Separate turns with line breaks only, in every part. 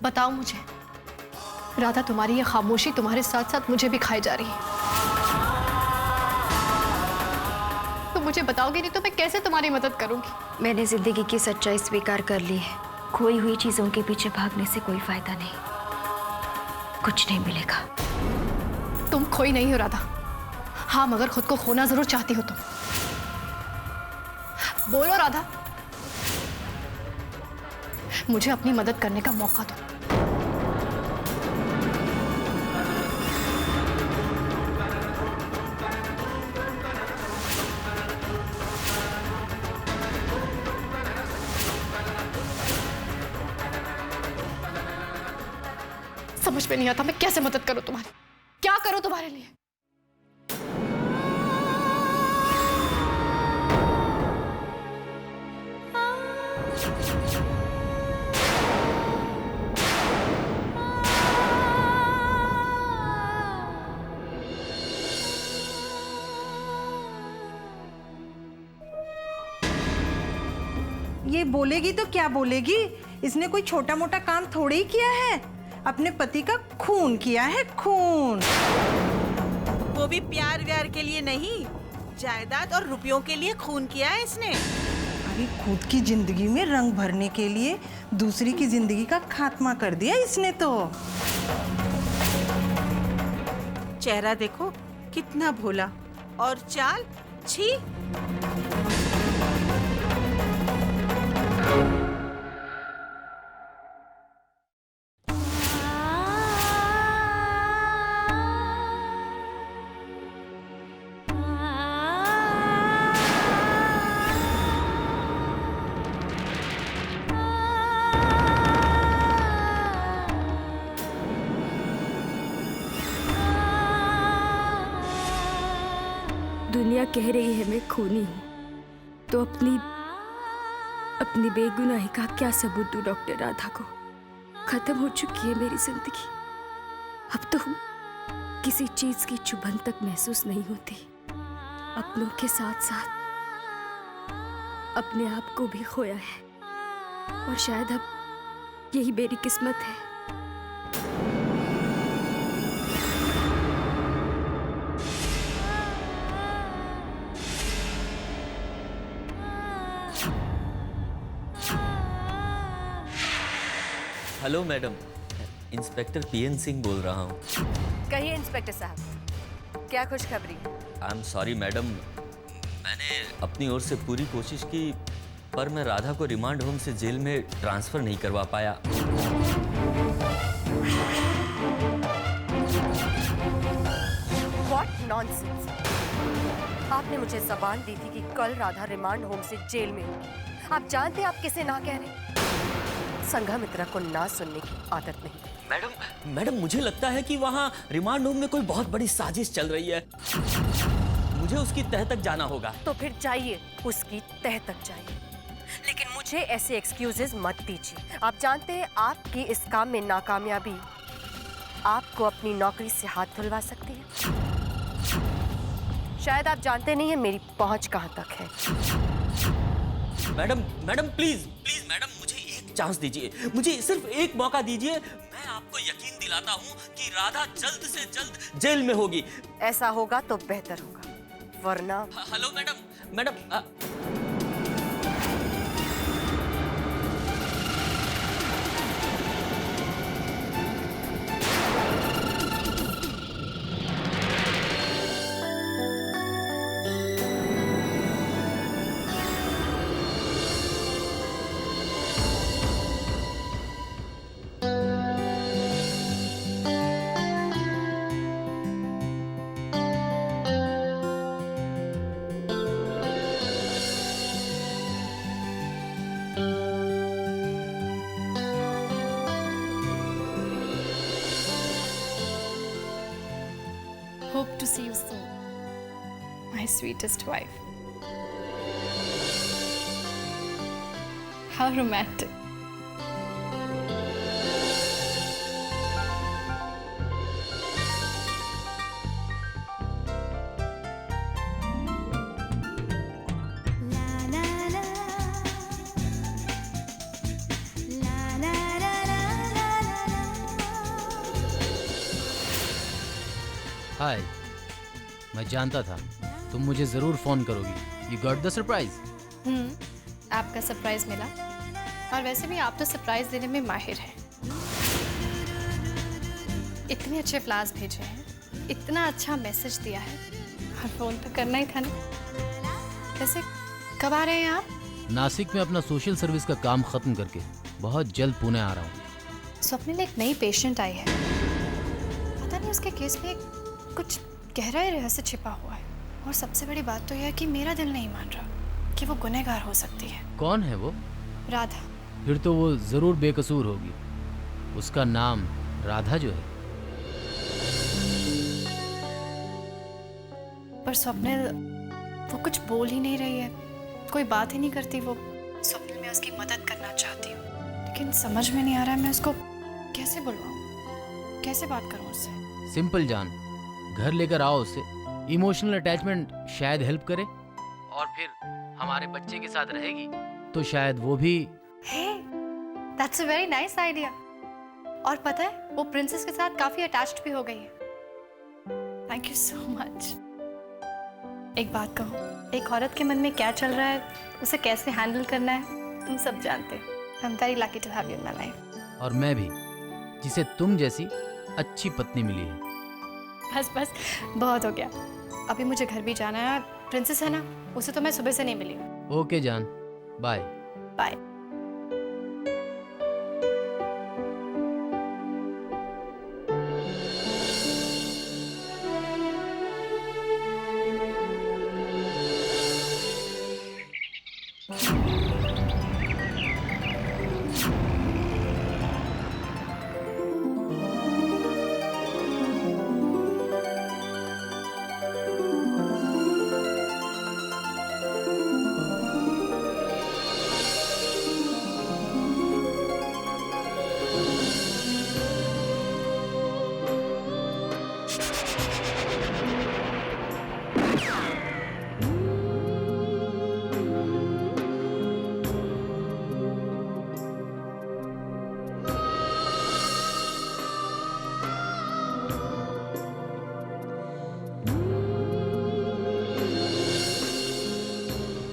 बताओ मुझे, राधा तुम्हारी ये खामोशी तुम्हारे साथ साथ मुझे भी खाई जा रही है। तो मुझे बताओगे नहीं तो मैं कैसे तुम्हारी मदद करूंगी?
मैंने जिंदगी की सच्चाई स्वीकार कर ली है। खोई हुई चीजों के पीछे भागने से कोई फायदा नहीं, कुछ नहीं मिलेगा।
तुम खोई नहीं हो राधा। हाँ, मगर खुद को खोना जरूर चाहती हो तुम। बोलो राधा, मुझे अपनी मदद करने का मौका दो। समझ में नहीं आता मैं कैसे मदद करूं तुम्हारी, क्या करूं तुम्हारे लिए।
ये बोलेगी तो क्या बोलेगी? इसने कोई छोटा मोटा काम थोड़ी ही किया है, अपने पति का खून किया है, खून।
वो भी प्यार व्यार के लिए नहीं, जायदाद और रुपयों के लिए खून किया है इसने।
अरे खुद की जिंदगी में रंग भरने के लिए दूसरी की जिंदगी का खात्मा कर दिया इसने तो।
चेहरा देखो कितना भोला, और चाल, छी।
दुनिया कह रही है मैं खूनी हूँ, तो अपनी बेगुनाही का क्या सबूत दूं डॉक्टर राधा को? खत्म हो चुकी है मेरी जिंदगी। अब तो किसी चीज की चुभन तक महसूस नहीं होती। अपनों के साथ साथ अपने आप को भी खोया है, और शायद अब यही मेरी किस्मत है।
Hello madam, inspector PN Singh बोल रहा हूँ।
कहिए इंस्पेक्टर साहब, क्या खुशखबरी?
आई एम सॉरी मैडम, मैंने अपनी ओर से पूरी कोशिश की, पर मैं राधा को रिमांड होम से जेल में ट्रांसफर नहीं करवा पाया।
What nonsense! आपने मुझे ज़बान दी थी कि कल राधा रिमांड होम से जेल में होगी। आप जानते हैं आप किसे ना कह रहे? संघमित्रा को ना सुनने की आदत नहीं।
मैडम मुझे लगता है कि वहाँ रिमांड होम में कोई बहुत बड़ी साजिश चल रही है। मुझे उसकी तह तक जाना होगा।
तो फिर जाइए, उसकी तह तक जाइए, लेकिन मुझे ऐसे एक्सक्यूजेस मत दीजिए। आप जानते हैं आपकी इस काम में नाकामयाबी आपको अपनी नौकरी से हाथ धुलवा सकती है। शायद आप जानते नहीं है मेरी पहुंच कहां तक है।
मैडम प्लीज मैडम, मुझे एक चांस दीजिए, मुझे सिर्फ एक मौका दीजिए। मैं आपको यकीन दिलाता हूँ कि राधा जल्द से जल्द जेल में होगी।
ऐसा होगा तो बेहतर होगा, वरना।
Hello madam,
Hope to see you soon, my sweetest wife. How romantic.
हाय, मैं जानता था तुम मुझे जरूर फोन करोगी। You got the surprise.
आपका सरप्राइज मिला, और वैसे भी आप तो सरप्राइज देने में माहिर हैं। इतने अच्छे फ्लावर्स भेजे हैं, इतना अच्छा मैसेज दिया है, और फोन तो करना ही था ना। वैसे कब आ रहे हैं आप?
नासिक में अपना सोशल सर्विस का काम खत्म करके बहुत जल्द पुणे आ रहा हूँ।
स्वप्निल, एक नई पेशेंट आई है, पता नहीं उसके केस में कुछ गहरा रहस्य छिपा हुआ है, और सबसे बड़ी बात तो यह है कि मेरा दिल नहीं मान रहा कि वो गुनहगार हो सकती है।
कौन है वो?
राधा।
फिर तो वो जरूर बेकसूर होगी। उसका नाम राधा जो है।
पर स्वप्निल वो कुछ बोल ही नहीं रही है, कोई बात ही नहीं करती वो। स्वप्निल, मैं उसकी मदद करना चाहती हूँ, लेकिन समझ में नहीं आ रहा है मैं उसको कैसे बुलवाऊँ, कैसे बात करूँ उससे।
सिंपल जान, घर लेकर आओ उससे। इमोशनल अटैचमेंट शायद हेल्प करे, और फिर हमारे बच्चे के साथ रहेगी तो शायद वो भी।
Hey, that's a very nice idea. और पता है वो प्रिंसेस के साथ काफी अटैच्ड भी हो गई है। Thank you so much. एक बात कहो, एक औरत के मन में क्या चल रहा है, उसे कैसे हैंडल करना है, तुम सब जानते हो। I'm very lucky to have you in my life.
और मैं भी, जिसे तुम जैसी अच्छी पत्नी मिली है।
बस बस बहुत हो गया, अभी मुझे घर भी जाना है। प्रिंसेस है ना, उसे तो मैं सुबह से नहीं मिली हूँ।
ओके जान, बाय
बाय।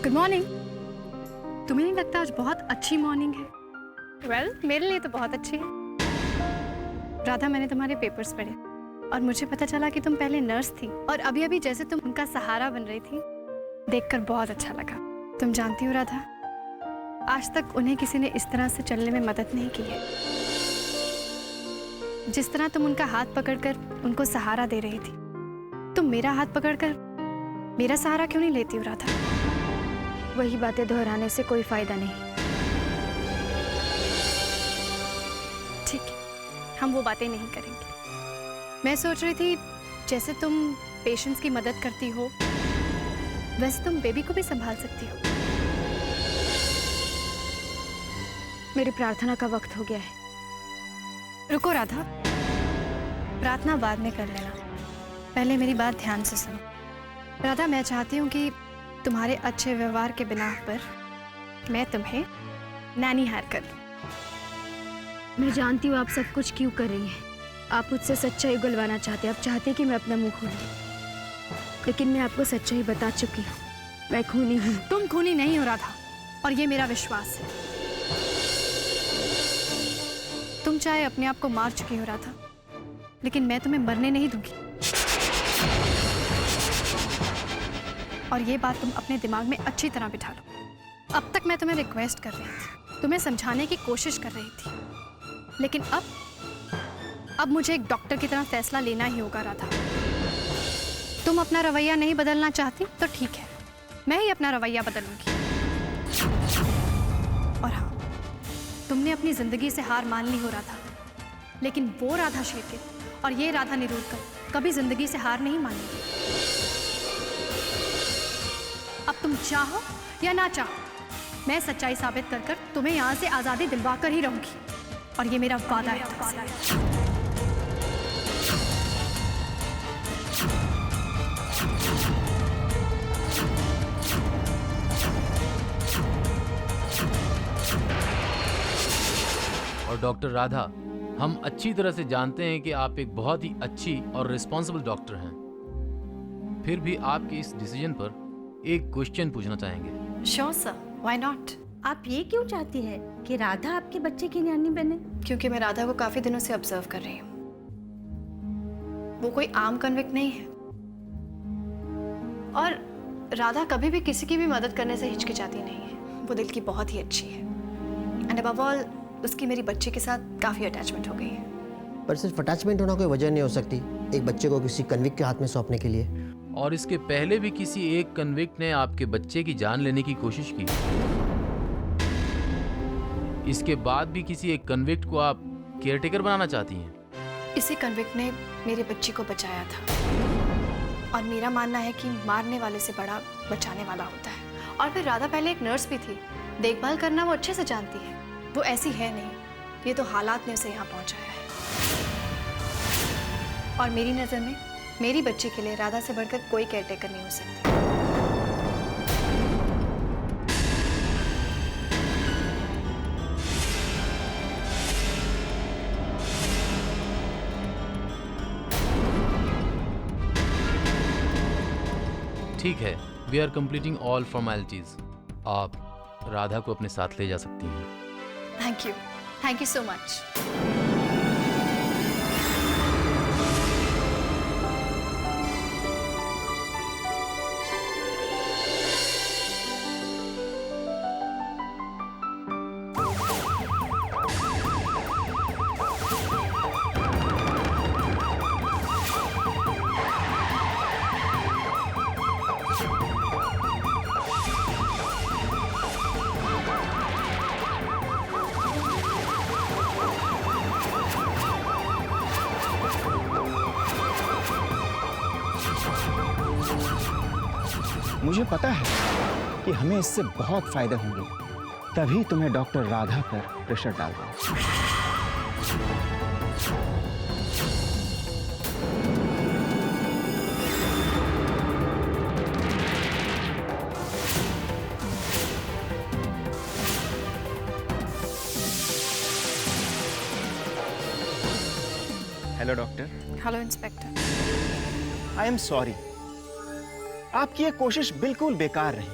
Good morning. तुम्हें नहीं लगता आज बहुत अच्छी मॉर्निंग है? वेल, मेरे लिए तो बहुत अच्छी है। राधा, मैंने तुम्हारे पेपर्स पढ़े और मुझे पता चला कि तुम पहले नर्स थी, और अभी अभी जैसे तुम उनका सहारा बन रही थी, देखकर बहुत अच्छा लगा। तुम जानती हो राधा, आज तक उन्हें किसी ने इस तरह से चलने में मदद नहीं की है, जिस तरह तुम उनका हाथ पकड़कर उनको सहारा दे रही थी। तुम मेरा हाथ पकड़कर मेरा सहारा क्यों नहीं लेती हो राधा?
वही बातें दोहराने से कोई फायदा नहीं।
ठीक है, हम वो बातें नहीं करेंगे। मैं सोच रही थी, जैसे तुम पेशेंट्स की मदद करती हो, वैसे तुम बेबी को भी संभाल सकती हो।
मेरी प्रार्थना का वक्त हो गया है।
रुको राधा, प्रार्थना बाद में कर लेना, पहले मेरी बात ध्यान से सुनो। राधा, मैं चाहती हूँ कि तुम्हारे अच्छे व्यवहार के बिना पर मैं तुम्हें नैनी हायर कर लूं।
मैं जानती हूँ आप सब कुछ क्यों कर रही हैं। आप मुझसे सच्चाई उगलवाना चाहते हैं। आप चाहते हैं कि मैं अपना मुंह खोलूं, लेकिन मैं आपको सच्चाई बता चुकी हूँ। मैं खूनी हूँ।
तुम खूनी नहीं हो राधा, और ये मेरा विश्वास है। तुम चाहे अपने आप को मार चुकी हो राधा, लेकिन मैं तुम्हें मरने नहीं दूंगी। और ये बात तुम अपने दिमाग में अच्छी तरह बिठा लो। अब तक मैं तुम्हें रिक्वेस्ट कर रही थी, तुम्हें समझाने की कोशिश कर रही थी, लेकिन अब मुझे एक डॉक्टर की तरह फैसला लेना ही होगा राधा। तुम अपना रवैया नहीं बदलना चाहती तो ठीक है, मैं ही अपना रवैया बदलूंगी। और हाँ, तुमने अपनी जिंदगी से हार मान ली हो राधा, लेकिन वो राधा शेट्टी और ये राधा निरूरकर कभी जिंदगी से हार नहीं मानेंगे। अब तुम चाहो या ना चाहो, मैं सच्चाई साबित कर कर तुम्हें यहाँ से आज़ादी दिलवा कर ही रहूंगी, और ये मेरा वादा है तुमसे।
और डॉक्टर राधा, हम अच्छी तरह से जानते हैं कि आप एक बहुत ही अच्छी और रिस्पॉन्सिबल डॉक्टर हैं। फिर भी आपके इस डिसीजन पर एक क्वेश्चन पूछना चाहेंगे।
Sure sir, why not.
आप ये क्यों चाहती है कि राधा आपके बच्चे की नानी बने?
क्योंकि मैं राधा को काफी दिनों से ऑब्जर्व कर रही हूँ। वो कोई आम कन्विक्ट नहीं है और राधा कभी भी किसी की भी मदद करने से हिचकिचाती नहीं है। वो दिल की बहुत ही अच्छी है एंड अबव ऑल उसकी मेरी बच्चे के साथ काफी अटैचमेंट हो गई है।
पर सिर्फ अटैचमेंट होना कोई वजह नहीं हो सकती एक बच्चे को किसी कन्विक्ट के हाथ में सौंपने के लिए।
और इसके पहले भी किसी एक कन्विक्ट ने आपके बच्चे की जान लेने की कोशिश की। इसके बाद भी किसी एक कन्विक्ट को आप केयरटेकर बनाना चाहती हैं।
इसी कन्विक्ट ने मेरे बच्चे को बचाया था और मेरा मानना है कि मारने वाले से बड़ा बचाने वाला होता है। और फिर राधा पहले एक नर्स भी थी, देखभाल करना वो अच्छे से जानती है। वो ऐसी है नहीं, ये तो हालात ने उसे यहाँ पहुँचाया है। और मेरी नज़र में मेरी बच्ची के लिए राधा से बढ़कर कोई केयरटेकर नहीं हो सकती।
ठीक है, we are completing all formalities. आप राधा को अपने साथ ले जा सकती हैं।
Thank you so much.
मुझे पता है कि हमें इससे बहुत फायदे होंगे, तभी तुम्हें डॉक्टर राधा पर प्रेशर डाल रहा हूं। Hello doctor.
Hello inspector.
I am sorry, आपकी ये कोशिश बिल्कुल बेकार रही।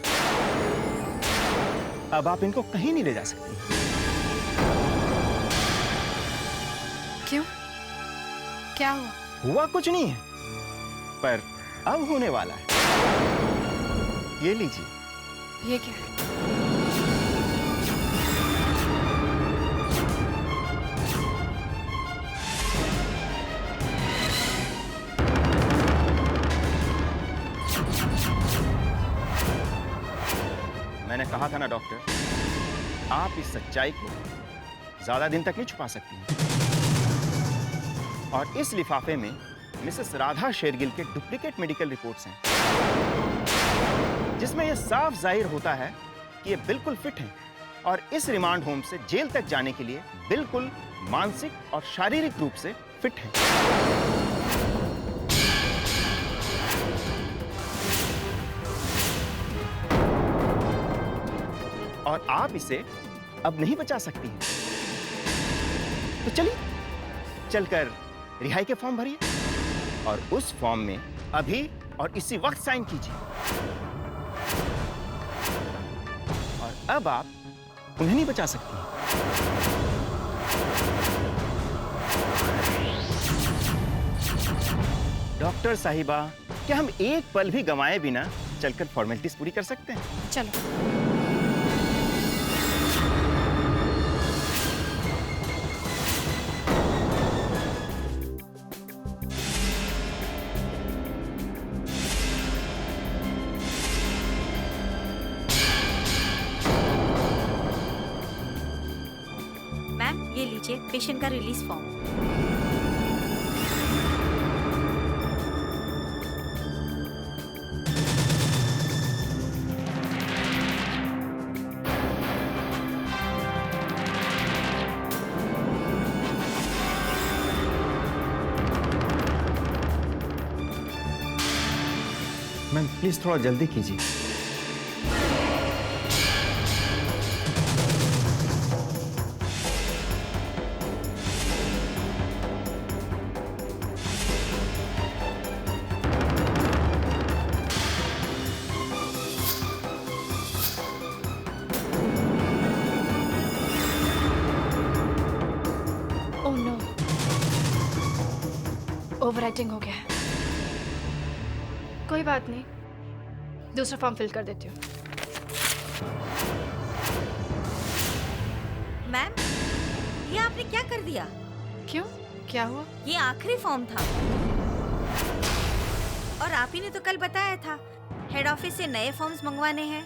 अब आप इनको कहीं नहीं ले जा सकती।
क्यों? क्या हुआ?
हुआ कुछ नहीं है, पर अब होने वाला है। ये लीजिए।
ये क्या है?
मैंने कहा था ना डॉक्टर, आप इस सच्चाई को ज्यादा दिन तक नहीं छुपा सकती। और इस लिफाफे में मिसेस राधा शेरगिल के डुप्लीकेट मेडिकल रिपोर्ट्स हैं, जिसमें यह साफ जाहिर होता है कि ये बिल्कुल फिट हैं और इस रिमांड होम से जेल तक जाने के लिए बिल्कुल मानसिक और शारीरिक रूप से फिट हैं। और आप इसे अब नहीं बचा सकती हैं। तो चलिए चलकर रिहाई के फॉर्म भरिए और उस फॉर्म में अभी और इसी वक्त साइन कीजिए। और अब आप उन्हें नहीं बचा सकती हैं। डॉक्टर साहिबा, क्या हम एक पल भी गंवाए बिना चलकर फॉर्मेलिटीज पूरी कर सकते हैं?
चलो।
मैम, ये लीजिए पेशेंट का रिलीज फॉर्म।
मैम प्लीज थोड़ा जल्दी कीजिए।
ओवरराइटिंग हो गया है। कोई बात नहीं, दूसरा फॉर्म फिल कर देती हूँ।
मैम, ये आपने क्या कर दिया?
क्यों, क्या हुआ?
ये आखिरी फॉर्म था और आप ही ने तो कल बताया था हेड ऑफिस से नए फॉर्म्स मंगवाने हैं।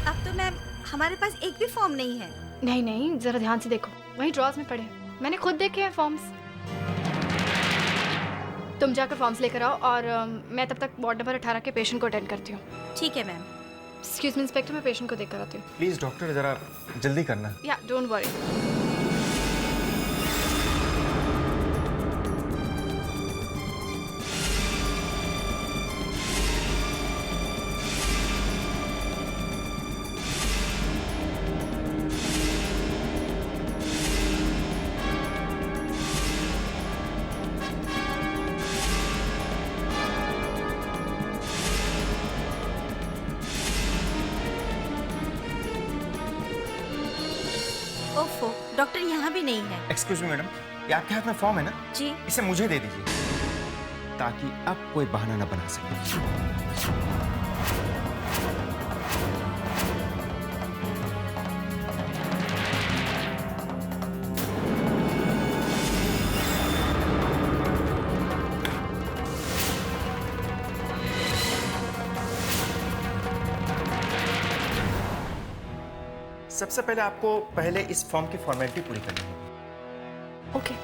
अब तो मैम हमारे पास एक भी फॉर्म नहीं है।
नहीं नहीं, जरा ध्यान से देखो, वही ड्रॉज में पड़े हैं। मैंने खुद देखे हैं फॉर्म्स। तुम जाकर फॉर्म्स लेकर आओ और मैं तब तक वार्ड नंबर 18 के पेशेंट को अटेंड करती हूँ।
ठीक है मैम।
एक्सक्यूज मी इंस्पेक्टर, मैं पेशेंट को देख कर आती हूँ।
प्लीज डॉक्टर जरा जल्दी करना।
या डोंट वरी।
ओफो, डॉक्टर यहाँ भी नहीं है।
एक्सक्यूज मी मैडम, ये आपके हाथ में फॉर्म है ना?
जी।
इसे मुझे दे दीजिए ताकि अब कोई बहाना ना बना सके। सबसे पहले आपको पहले इस फॉर्म की फॉर्मेलिटी पूरी करनी होगी।
ओके,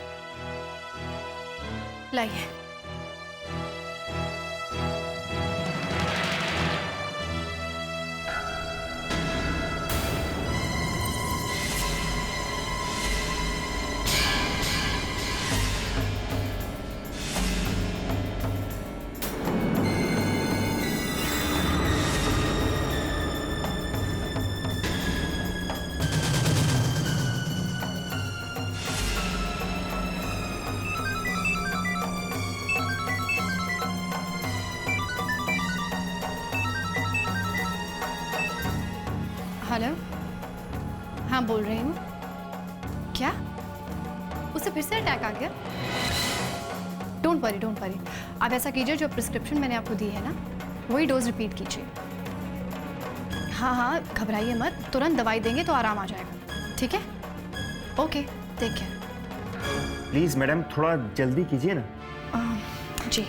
लाइए। हेलो, हाँ बोल रही हूँ। क्या उसे फिर से अटैक आ गया? Don't worry. आप ऐसा कीजिए, जो प्रिस्क्रिप्शन मैंने आपको दी है ना, वही डोज रिपीट कीजिए। हाँ, घबराइए मत, तुरंत दवाई देंगे तो आराम आ जाएगा। ठीक है? Okay, take care.
Please madam थोड़ा जल्दी कीजिए ना।
जी।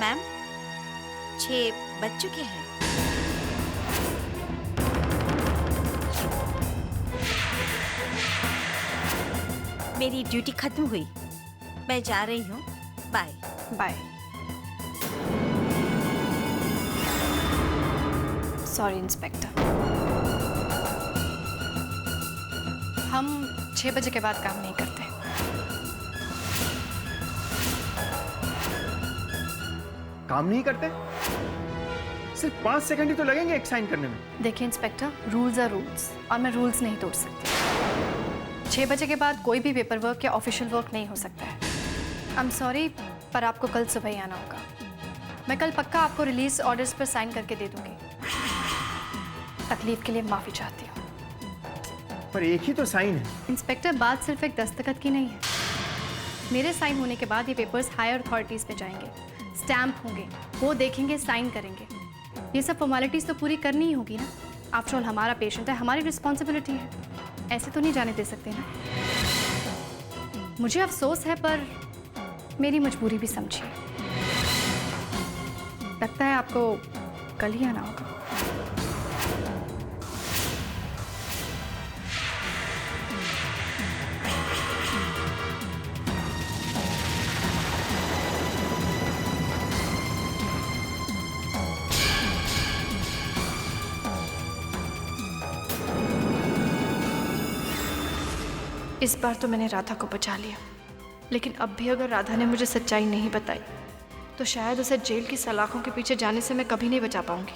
मैम, 6 बज चुके हैं। मेरी ड्यूटी खत्म हुई, मैं जा रही हूँ। Bye
bye. सॉरी इंस्पेक्टर, हम 6 बजे के बाद काम नहीं करते।
काम नहीं करते? सिर्फ 5 सेकंड ही तो लगेंगे एक साइन करने में।
देखिए इंस्पेक्टर, रूल्स आर रूल्स और मैं रूल्स नहीं तोड़ सकती। 6 बजे के बाद कोई भी पेपर वर्क या ऑफिशियल वर्क नहीं हो सकता है। आई एम सॉरी, पर आपको कल सुबह ही आना होगा। मैं कल पक्का आपको रिलीज ऑर्डर्स पर साइन करके दे दूंगी। तकलीफ के लिए माफ़ी चाहती हूँ।
पर एक ही तो साइन है।
इंस्पेक्टर, बात सिर्फ एक दस्तखत की नहीं है। मेरे साइन होने के बाद ये पेपर्स हायर अथॉरिटीज़ में जाएंगे, स्टैम्प होंगे, वो देखेंगे, साइन करेंगे। ये सब फॉर्मेलिटीज़ तो पूरी करनी ही होगी ना। आफ्टर ऑल हमारा पेशेंट है, हमारी रिस्पॉन्सिबिलिटी है। ऐसे तो नहीं जाने दे सकते ना। मुझे अफसोस है, पर मेरी मजबूरी भी समझिए। लगता है आपको कल ही आना होगा। इस बार तो मैंने राधा को बचा लिया, लेकिन अब भी अगर राधा ने मुझे सच्चाई नहीं बताई तो शायद उसे जेल की सलाखों के पीछे जाने से मैं कभी नहीं बचा पाऊंगी।